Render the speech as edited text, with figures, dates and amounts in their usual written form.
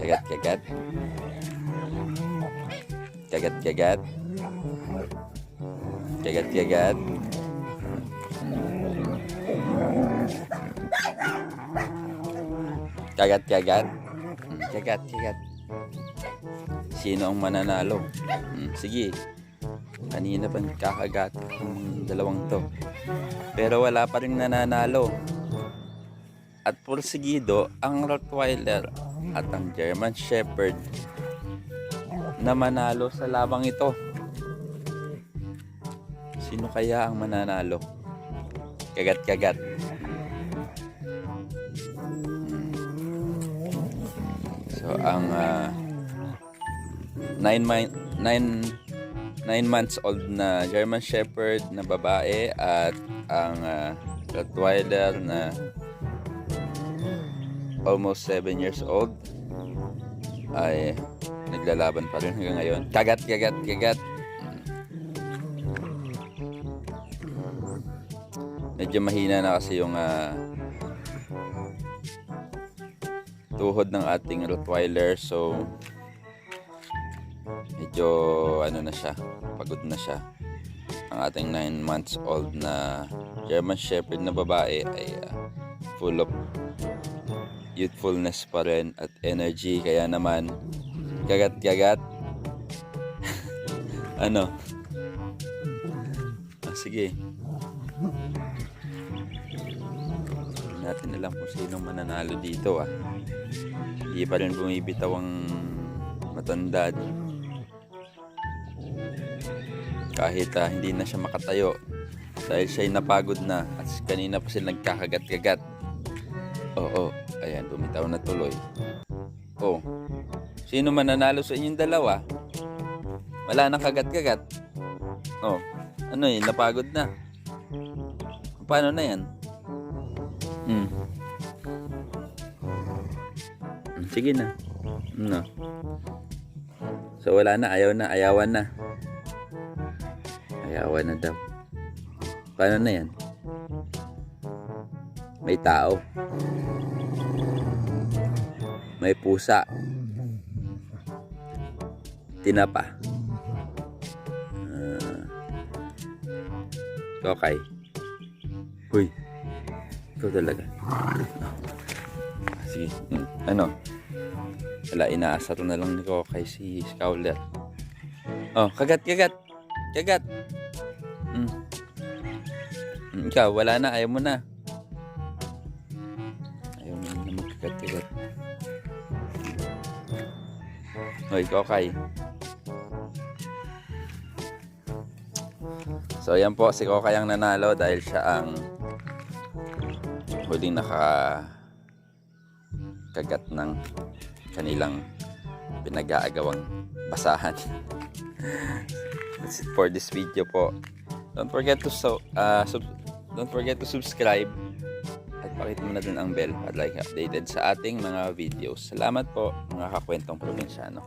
Kagat-kagat. Kagat-kagat. Kagat-kagat. Kagat-kagat. Kagat-kagat. Sino ang mananalo? Sige. Kanina pa kakagat ang dalawang to. Pero wala pa rin nananalo. At porsigido ang Rottweiler at ang German Shepherd na manalo sa labang ito. Sino kaya ang mananalo? Kagat-kagat. So ang 9 months old na German Shepherd na babae at ang Rottweiler na almost 7 years old ay naglalaban pa rin hanggang ngayon. Kagat. Medyo mahina na kasi yung tuhod ng ating Rottweiler, so medyo na siya, pagod na siya. Ang ating 9 months old na German Shepherd na babae ay full of youthfulness pa rin at energy, kaya naman kagat-kagat. Sige, hindi natin alam kung sino mananalo dito. Hindi pa rin bumibitaw ang matanda kahit hindi na siya makatayo dahil siya'y napagod na at kanina pa sila nagkakagat-kagat. Ayan, bumitaw na tuloy. Sino mananalo sa inyong dalawa? Wala nang kagat-kagat. Napagod na. Paano na yan? Sige na. So wala na, ayawan na. Ayawan na daw. Paano na yan? May tao. May pusa. Tinapa. Okay. Uy. Ikaw talaga. Sige. Wala, inaasar na lang ni Kokay si Scowler. Kagat. Ikaw, wala na. Ayaw mo na. Ayaw mo na magkagat-kagat. Hoy, Kokay. So, yan po. Si Kokay ang nanalo dahil siya ang huling nakakagat ng kanilang pinag-aagawang basahan. That's it for this video po. Don't forget to subscribe at pakita mo na din ang bell at like updated sa ating mga videos. Salamat po, mga kakwentong probinsyano.